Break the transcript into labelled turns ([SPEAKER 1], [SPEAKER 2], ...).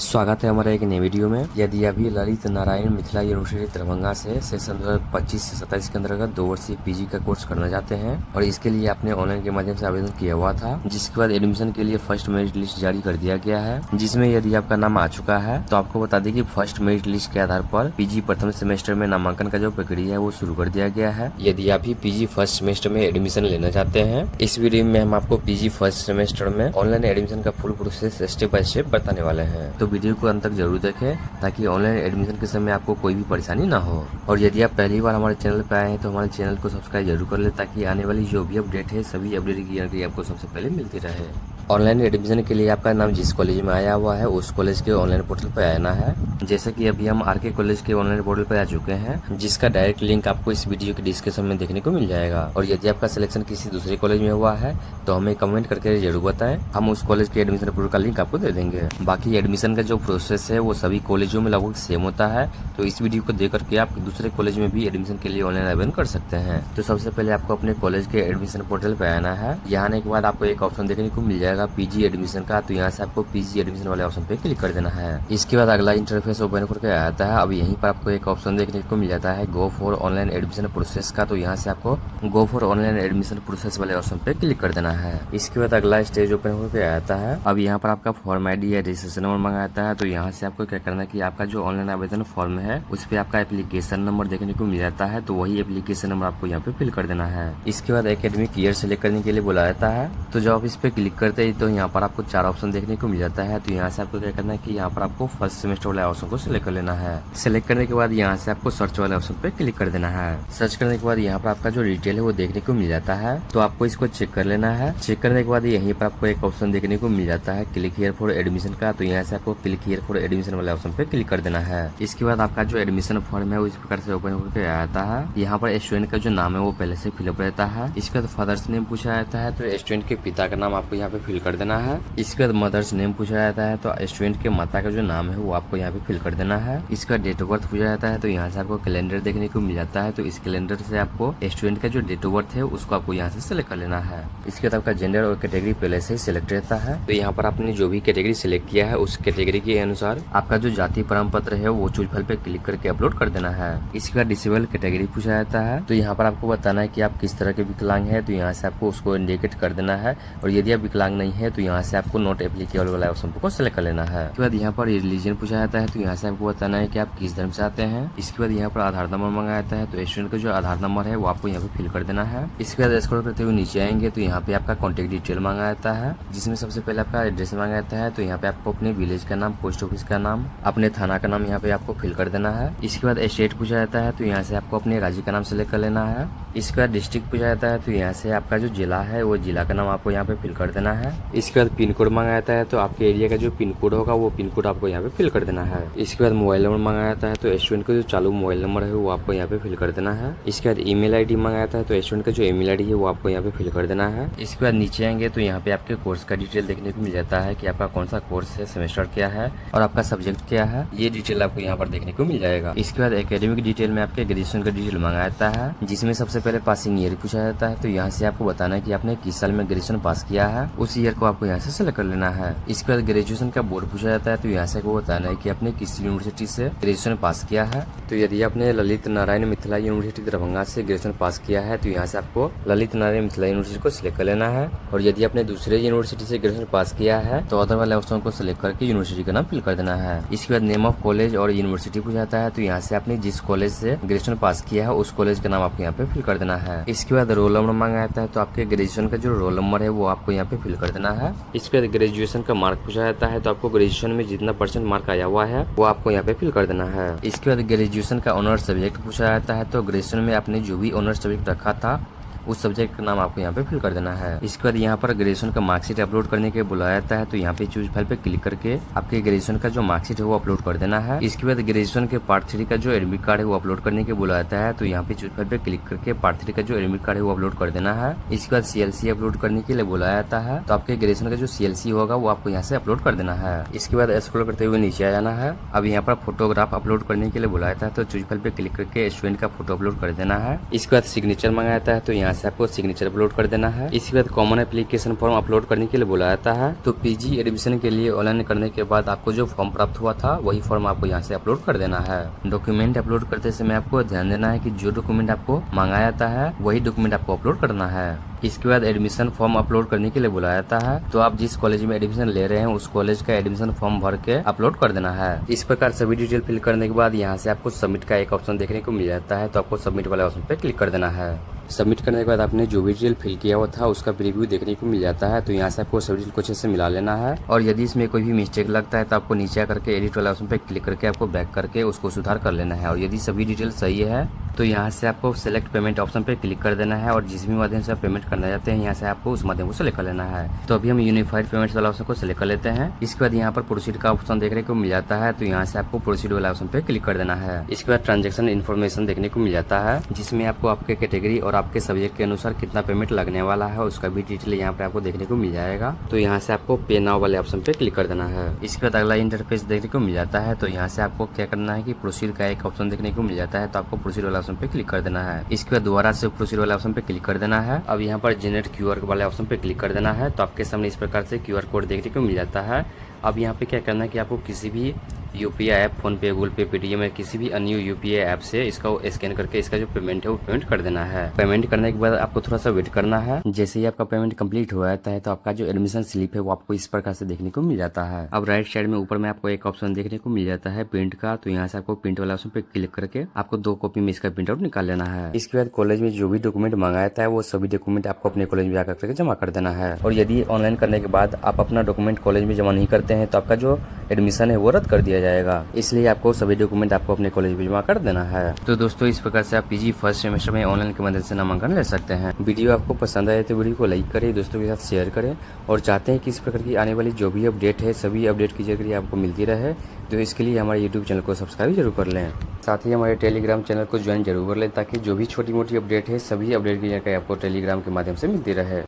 [SPEAKER 1] स्वागत है हमारे एक नई वीडियो में। यदि अभी ललित नारायण मिथिला यूनिवर्सिटी दरभंगा से सेशन 2025 से 27 के अंतर्गत 2 वर्षीय पीजी का कोर्स करना चाहते हैं और इसके लिए आपने ऑनलाइन के माध्यम से आवेदन किया हुआ था, जिसके बाद एडमिशन के लिए फर्स्ट मेरिट लिस्ट जारी कर दिया गया है, जिसमें यदि आपका नाम आ चुका है तो आपको बता दें कि फर्स्ट मेरिट लिस्ट के आधार पर पीजी प्रथम सेमेस्टर में नामांकन का जो प्रक्रिया है वो शुरू कर दिया गया है। यदि आप भी पीजी फर्स्ट सेमेस्टर में एडमिशन लेना चाहते हैं, इस वीडियो में हम आपको पीजी फर्स्ट सेमेस्टर में ऑनलाइन एडमिशन का full process step by step बताने वाले हैं, तो वीडियो को अंत तक जरूर देखें ताकि ऑनलाइन एडमिशन के समय आपको कोई भी परेशानी ना हो। और यदि आप पहली बार हमारे चैनल पर आए हैं तो हमारे चैनल को सब्सक्राइब जरूर कर ले ताकि आने वाली जो भी अपडेट है सभी अपडेट की जानकारी आपको सबसे पहले मिलती रहे। ऑनलाइन एडमिशन के लिए आपका नाम जिस कॉलेज में आया हुआ है उस कॉलेज के ऑनलाइन पोर्टल पर आना है। जैसे कि अभी हम आरके कॉलेज के ऑनलाइन पोर्टल पर आ चुके हैं, जिसका डायरेक्ट लिंक आपको इस वीडियो के डिस्क्रिप्शन में देखने को मिल जाएगा। और यदि आपका सिलेक्शन किसी दूसरे कॉलेज में हुआ है तो हमें कमेंट करके जरूर बताएं, हम उस कॉलेज के एडमिशन पोर्टल का लिंक आपको दे देंगे। बाकी एडमिशन का जो प्रोसेस है वो सभी कॉलेजों में लगभग सेम होता है, तो इस वीडियो को देख करके आप दूसरे कॉलेज में भी एडमिशन के लिए ऑनलाइन आवेदन कर सकते हैं। तो सबसे पहले आपको अपने कॉलेज के एडमिशन पोर्टल पे आना है। यहाँ आने के बाद आपको एक ऑप्शन देखने को मिल जाएगा पीजी एडमिशन का, तो यहाँ से आपको पीजी एडमिशन वाले ऑप्शन पे क्लिक कर देना है। इसके बाद अगला इंटरफेस ओपन करके आता है। अब यहीं पर आपको एक ऑप्शन देखने को मिल जाता है go for online admission process का, तो यहाँ से आपको go for online admission process वाले ऑप्शन पे क्लिक कर देना है। इसके बाद अगला स्टेज ओपन होकर आता है। अब यहाँ पर आपका फॉर्म आईडी या रजिस्ट्रेशन नंबर मंगाता है, तो यहाँ से आपको क्या करना है कि आपका जो ऑनलाइन आवेदन फॉर्म है उस पर आपका एप्लीकेशन नंबर देखने को मिल जाता है, तो वही एप्लीकेशन नंबर आपको यहाँ पे फिल कर देना है। इसके बाद एकेडमिक ईयर सेलेक्ट करने के लिए बुला जाता है, तो जब आप इस पे क्लिक करते हैं तो यहाँ पर आपको 4 ऑप्शन देखने को मिल जाता है। तो यहाँ से आपको क्या करना है कि यहाँ पर आपको फर्स्ट सेमेस्टर वाले ऑप्शन को सिलेक्ट कर लेना है। सिलेक्ट करने के बाद यहाँ से आपको सर्च वाले ऑप्शन पे क्लिक कर देना है। सर्च करने के बाद यहाँ पर आपका जो डिटेल है वो देखने को मिल जाता है, तो आपको इसको चेक कर लेना है। चेक करने के बाद यहीं पर आपको एक ऑप्शन देखने को मिल जाता है क्लिक हियर फॉर एडमिशन का, तो यहाँ से आपको क्लिक हियर फॉर एडमिशन वाले ऑप्शन पे क्लिक कर देना है। इसके बाद आपका जो एडमिशन फॉर्म है वो इस प्रकार से ओपन होकर आता है। यहाँ पर स्टूडेंट का जो नाम है वो पहले से फिलअप रहता है। इसके बाद फादर्स नेम पूछा जाता है, तो स्टूडेंट के पिता का नाम आपको यहाँ पे फिल कर देना है। इसके बाद मदर्स नेम पूछा जाता है, तो स्टूडेंट के माता का जो नाम है वो आपको यहाँ पे फिल कर देना है। इसका डेट ऑफ बर्थ पूछा जाता है, तो यहाँ से आपको कैलेंडर देखने को मिल जाता है, तो इस कैलेंडर से आपको स्टूडेंट का जो डेट ऑफ बर्थ है उसको आपको यहाँ से सिलेक्ट कर लेना है। इसके बाद आपका जेंडर और कैटेगरी पहले से ही सिलेक्ट रहता है, तो यहाँ पर आपने जो भी कैटेगरी सिलेक्ट किया है उस कैटेगरी के अनुसार आपका जो जाति प्रमाण पत्र है वो चूज फाइल पे क्लिक करके अपलोड कर देना है। इसके बाद डिसेबल कैटेगरी पूछा जाता है, तो यहाँ पर आपको बताना है कि आप किस तरह के विकलांग है, तो यहाँ से आपको उसको इंडिकेट कर देना है। और यदि आप विकलांग नहीं है तो यहाँ से आपको नॉट एप्लीकेबल वाला ऑप्शन को सिलेक्ट कर लेना है। इसके बाद यहाँ पर रिलीजन पूछा जाता है, तो यहाँ से आपको बताना है कि आप किस धर्म से आते हैं। इसके बाद यहाँ पर आधार नंबर मांगा जाता है, तो स्टूडेंट का जो आधार नंबर है वो आपको यहाँ पे फिल कर देना है। इसके बाद स्क्रॉल करते हुए नीचे आएंगे तो यहाँ पे आपका कॉन्टेक्ट डिटेल मांगा जाता है, जिसमें सबसे पहले आपका एड्रेस मांगा जाता है, तो यहाँ पे आपको अपने विलेज का नाम, पोस्ट ऑफिस का नाम, अपने थाना का नाम यहाँ पे आपको फिल कर देना है। इसके बाद स्टेट पूछा जाता है, तो यहाँ से आपको अपने राज्य का नाम सेलेक्ट कर लेना है। इसके बाद डिस्ट्रिक्ट पूछा जाता है, तो यहाँ से आपका जो जिला है वो जिला का नाम आपको यहाँ पे फिल कर देना है। इसके बाद पिन कोड मांगा जाता है, तो आपके एरिया का जो पिन कोड होगा वो पिन कोड आपको यहाँ पे फिल कर देना है। इसके बाद मोबाइल नंबर मांगा जाता है, तो स्टूडेंट का जो चालू मोबाइल नंबर है वो आपको यहाँ पे फिल कर देना है। इसके बाद ईमेल आईडी मांगा जाता है, तो स्टूडेंट का जो ईमेल आईडी है वो आपको यहाँ पे फिल कर देना है। इसके बाद नीचे आएंगे तो यहाँ पे आपके कोर्स का डिटेल देखने को मिल जाता है कि आपका कौन सा कोर्स है, सेमेस्टर क्या है और आपका सब्जेक्ट क्या है, ये डिटेल आपको यहाँ पर देखने को मिल जाएगा। इसके बाद एकेडमिक डिटेल में आपके ग्रेजुएशन का डिटेल मांगा जाता है, जिसमें सबसे पहले पासिंग ईयर पूछा जाता है, तो यहाँ से आपको बताना है कि आपने किस साल में ग्रेजुएशन पास किया है, उस ईयर को आपको यहाँ से सेलेक्ट कर लेना है। इसके बाद ग्रेजुएशन का बोर्ड पूछा जाता है, तो यहाँ से आपको बताना है कि आपने किस यूनिवर्सिटी से ग्रेजुएशन पास किया है। तो यदि आपने ललित नारायण मिथिला यूनिवर्सिटी दरभंगा से ग्रेजुएशन पास किया है तो यहाँ से आपको ललित नारायण मिथिला यूनिवर्सिटी को सिलेक्ट कर लेना है। और यदि आपने दूसरे यूनिवर्सिटी से ग्रेजुएशन पास किया है तो अदर वाले ऑप्शन को सिलेक्ट करके यूनिवर्सिटी का नाम फिल कर देना है। इसके बाद नेम ऑफ कॉलेज और यूनिवर्सिटी पूछा जाता है, तो यहाँ से आपने जिस कॉलेज से ग्रेजुएशन पास किया है उस कॉलेज का नाम आपको यहाँ पे फिल कर देना है। इसके बाद रोल नंबर मांगा जाता है, तो आपके ग्रेजुएशन का जो रोल नंबर है वो आपको यहाँ पे फिल कर देना है। इसके बाद ग्रेजुएशन का मार्क पूछा जाता है, तो आपको ग्रेजुएशन में जितना % मार्क आया हुआ है वो आपको यहाँ पे फिल कर देना है। इसके बाद ग्रेजुएशन का ऑनर सब्जेक्ट पूछा जाता है, तो ग्रेजुएशन में आपने जो भी ऑनर सब्जेक्ट रखा था उस सब्जेक्ट का नाम आपको यहाँ पे फिल कर देना है। इसके बाद यहाँ पर ग्रेजुएशन का मार्कशीट अपलोड करने के बुलाया जाता है, तो यहाँ पे चूज फाइल पे क्लिक करके आपके ग्रेजुएशन का जो मार्कशीट है वो अपलोड कर देना है। इसके बाद ग्रेजुएशन के पार्ट 3 का जो एडमिट कार्ड है वो अपलोड करने के बुलाया जाता है, तो यहाँ पे चूज फाइल पे क्लिक करके पार्ट 3 का जो एडमिट कार्ड है वो अपलोड कर देना है। इसके बाद CLC अपलोड करने के लिए बुलाया जाता है, तो आपके ग्रेजुएशन का जो CLC होगा वो आपको यहाँ से अपलोड कर देना है। इसके बाद स्क्रॉल करते हुए नीचे आ जाना है। अब यहाँ पर फोटोग्राफ अपलोड करने के लिए बुलाया जाता है, तो चूज फाइल पे क्लिक करके स्टूडेंट का फोटो अपलोड कर देना है। इसके बाद सिग्नेचर मंगाया जाता है, तो यहाँ से आपको सिग्नेचर अपलोड कर देना है। इसके बाद कॉमन एप्लीकेशन फॉर्म अपलोड करने के लिए बोला जाता है। तो पीजी एडमिशन के लिए ऑनलाइन करने के बाद आपको जो फॉर्म प्राप्त हुआ था वही फॉर्म आपको यहाँ से अपलोड कर देना है। डॉक्यूमेंट अपलोड करते समय आपको ध्यान देना है कि जो डॉक्यूमेंट आपको मांगा जाता है वही डॉक्यूमेंट आपको अपलोड करना है। इसके बाद एडमिशन फॉर्म अपलोड करने के लिए बुलाया जाता है। तो आप जिस कॉलेज में एडमिशन ले रहे हैं उस कॉलेज का एडमिशन फॉर्म भर के अपलोड कर देना है। इस प्रकार सभी डिटेल फिल करने के बाद यहाँ से आपको सबमिट का एक ऑप्शन देखने को मिल जाता है। तो आपको सबमिट वाले ऑप्शन पे क्लिक कर देना है। सबमिट करने के बाद आपने जो भी डिटेल फिल किया हुआ था उसका प्रीव्यू देखने को मिल जाता है। तो यहाँ से आपको सभी डिटेल को अच्छे से मिला लेना है और यदि इसमें कोई भी मिस्टेक लगता है तो आपको नीचे करके एडिट वाला ऑप्शन पे क्लिक करके आपको बैक करके उसको सुधार कर लेना है। और यदि सभी डिटेल सही है तो यहाँ से आपको सेलेक्ट पेमेंट ऑप्शन पे क्लिक कर देना है और जिस भी माध्यम से आप पेमेंट करना चाहते हैं यहाँ से आपको उस माध्यम को सेलेक्ट कर लेना है। तो अभी हम यूनिफाइड पेमेंट वाला ऑप्शन को सेलेक्ट कर लेते हैं। इसके बाद यहाँ पर प्रोसीड का ऑप्शन देखने को मिल जाता है। तो यहाँ से आपको प्रोसीड वाला ऑप्शन पे क्लिक कर देना है। इसके बाद ट्रांजेक्शन इन्फॉर्मेशन देखने को मिल जाता है जिसमें आपको आपके कैटेगरी और आपके सब्जेक्ट के अनुसार कितना पेमेंट लगने वाला है उसका भी डिटेल यहाँ पे आपको देखने को मिल जाएगा। तो यहाँ से आपको पे नाउ वाले ऑप्शन पे क्लिक कर देना है। इसके बाद अगला इंटरफेस देखने को मिल जाता है। तो यहाँ से आपको क्या करना है कि प्रोसीड का एक ऑप्शन देखने को मिल जाता है। तो आपको प्रोसीड वाला ऑप्शन पे क्लिक कर देना है। इसके बाद दोबारा से प्रोसीड वाले ऑप्शन पे क्लिक कर देना है। अब यहाँ पर जनरेट क्यूआर वाले ऑप्शन पे क्लिक कर देना है। तो आपके सामने इस प्रकार से क्यूआर कोड देखने को मिल जाता है। अब यहाँ पे क्या करना है कि आपको किसी भी यूपीआई ऐप, फोन पे, गूगल पे, पेटीएम या किसी भी अन्य यूपीआई ऐप से इसका स्कैन करके इसका जो पेमेंट है वो पेमेंट कर देना है। पेमेंट करने के बाद आपको थोड़ा सा वेट करना है। जैसे ही आपका पेमेंट कंप्लीट हो जाता है तो आपका जो एडमिशन स्लिप है वो आपको इस प्रकार से देखने को मिल जाता है। अब राइट साइड में ऊपर में आपको एक ऑप्शन देखने को मिल जाता है प्रिंट का। तो यहाँ से आपको प्रिंट वाला ऑप्शन पे क्लिक करके आपको 2 कॉपी में इसका प्रिंट आउट निकाल लेना है। इसके बाद कॉलेज में जो भी डॉक्यूमेंट मंगाया था वो सभी डॉक्यूमेंट आपको अपने कॉलेज में जाकर करके जमा कर देना है। और यदि ऑनलाइन करने के बाद आप अपना डॉक्यूमेंट कॉलेज में जमा नहीं करते हैं तो आपका जो एडमिशन है वो रद्द कर दिया जाएगा। इसलिए आपको सभी डॉक्यूमेंट आपको अपने कॉलेज में जमा कर देना है। तो दोस्तों इस प्रकार से आप पीजी फर्स्ट सेमेस्टर में ऑनलाइन की मदद से नामांकन ले सकते हैं। वीडियो आपको पसंद आए तो वीडियो को लाइक करें, दोस्तों के साथ शेयर करें और चाहते हैं कि इस प्रकार की आने वाली जो भी अपडेट है सभी अपडेट की जानकारी आपको मिलती रहे तो इसके लिए हमारे यूट्यूब चैनल को सब्सक्राइब जरूर कर लें। साथ ही हमारे टेलीग्राम चैनल को ज्वाइन जरूर कर लें ताकि जो भी छोटी मोटी अपडेट है सभी अपडेट की जानकारी आपको टेलीग्राम के माध्यम से मिलती रहे।